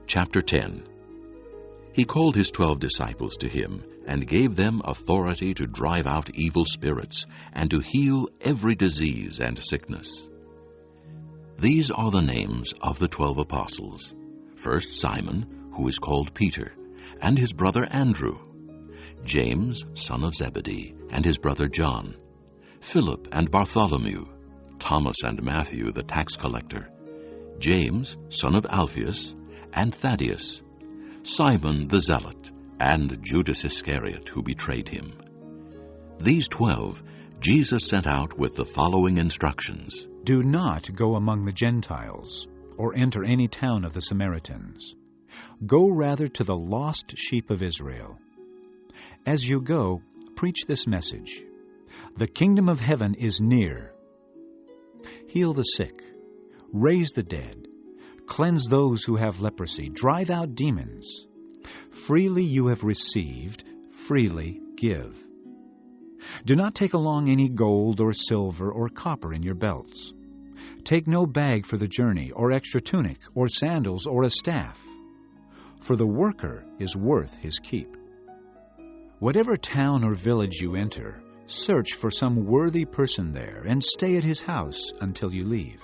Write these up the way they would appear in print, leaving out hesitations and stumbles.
Chapter 10. He called his 12 disciples to him, and gave them authority to drive out evil spirits, and to heal every disease and sickness. These are the names of the 12 apostles. First Simon, who is called Peter, and his brother Andrew. James, son of Zebedee, and his brother John. Philip and Bartholomew. Thomas and Matthew, the tax collector. James, son of Alphaeus, and Thaddeus. Simon the Zealot, and Judas Iscariot, who betrayed him. These 12 Jesus sent out with the following instructions. Do not go among the Gentiles, or enter any town of the Samaritans. Go rather to the lost sheep of Israel. As you go, preach this message. The kingdom of heaven is near. Heal the sick, raise the dead, cleanse those who have leprosy, drive out demons. Freely you have received, freely give. Do not take along any gold or silver or copper in your belts. Take no bag for the journey, or extra tunic, or sandals, or a staff. For the worker is worth his keep. Whatever town or village you enter, search for some worthy person there, and stay at his house until you leave.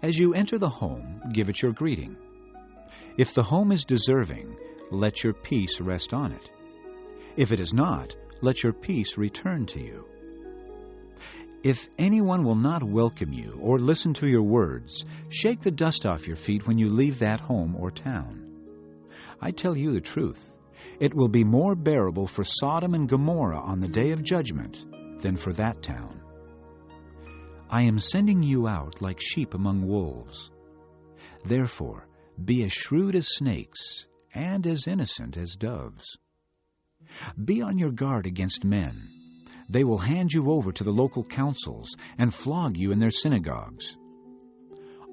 As you enter the home, give it your greeting. If the home is deserving, let your peace rest on it. If it is not, let your peace return to you. If anyone will not welcome you or listen to your words, shake the dust off your feet when you leave that home or town. I tell you the truth, it will be more bearable for Sodom and Gomorrah on the day of judgment than for that town. I am sending you out like sheep among wolves. Therefore, be as shrewd as snakes and as innocent as doves. Be on your guard against men. They will hand you over to the local councils and flog you in their synagogues.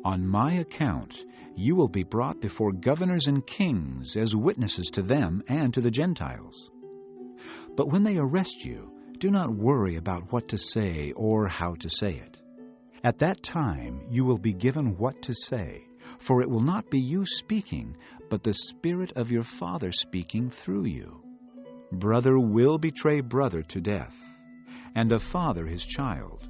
On my account, you will be brought before governors and kings as witnesses to them and to the Gentiles. But when they arrest you, do not worry about what to say or how to say it. At that time you will be given what to say, for it will not be you speaking, but the Spirit of your Father speaking through you. Brother will betray brother to death, and a father his child.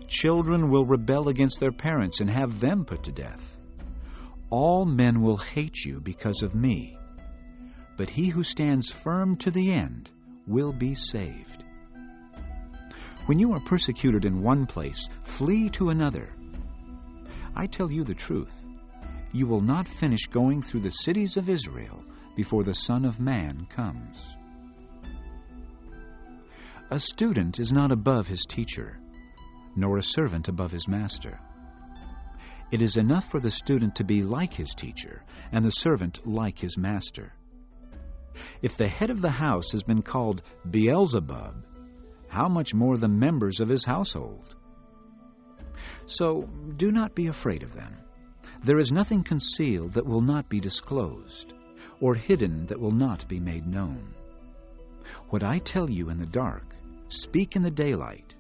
Children will rebel against their parents and have them put to death. All men will hate you because of me, but he who stands firm to the end will be saved. When you are persecuted in one place, flee to another. I tell you the truth, you will not finish going through the cities of Israel before the Son of Man comes. A student is not above his teacher, nor a servant above his master. It is enough for the student to be like his teacher, and the servant like his master. If the head of the house has been called Beelzebub, how much more the members of his household? So do not be afraid of them. There is nothing concealed that will not be disclosed, or hidden that will not be made known. What I tell you in the dark, speak in the daylight.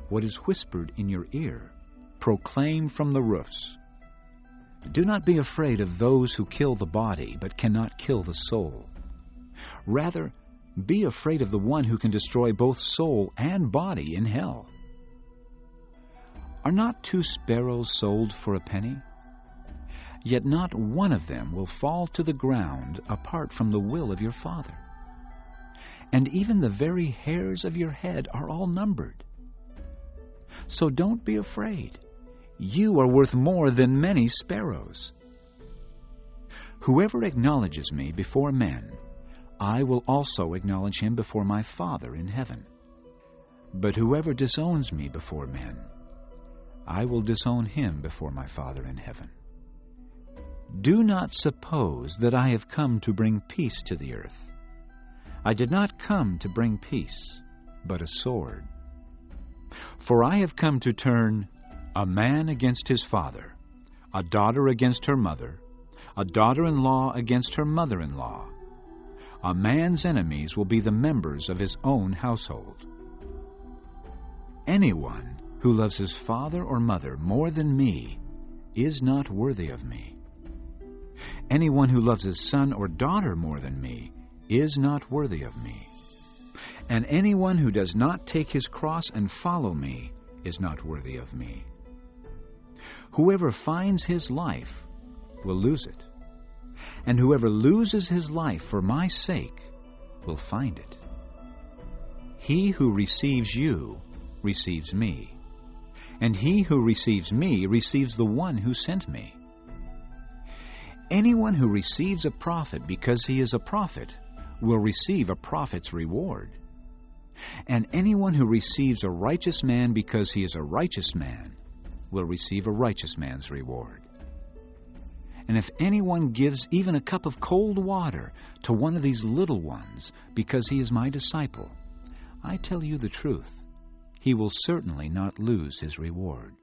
What is whispered in your ear, proclaim from the roofs. Do not be afraid of those who kill the body, but cannot kill the soul. Rather, be afraid of the one who can destroy both soul and body in hell. Are not 2 sparrows sold for a penny? Yet not one of them will fall to the ground apart from the will of your Father. And even the very hairs of your head are all numbered. So don't be afraid. You are worth more than many sparrows. Whoever acknowledges me before men, I will also acknowledge him before my Father in heaven. But whoever disowns me before men, I will disown him before my Father in heaven. Do not suppose that I have come to bring peace to the earth. I did not come to bring peace, but a sword. For I have come to turn a man against his father, a daughter against her mother, a daughter-in-law against her mother-in-law. A man's enemies will be the members of his own household. Anyone who loves his father or mother more than me is not worthy of me. Anyone who loves his son or daughter more than me is not worthy of me. And anyone who does not take his cross and follow me is not worthy of me. Whoever finds his life will lose it, and whoever loses his life for my sake will find it. He who receives you receives me, and he who receives me receives the one who sent me. Anyone who receives a prophet because he is a prophet will receive a prophet's reward. And anyone who receives a righteous man because he is a righteous man will receive a righteous man's reward. And if anyone gives even a cup of cold water to one of these little ones because he is my disciple, I tell you the truth, he will certainly not lose his reward.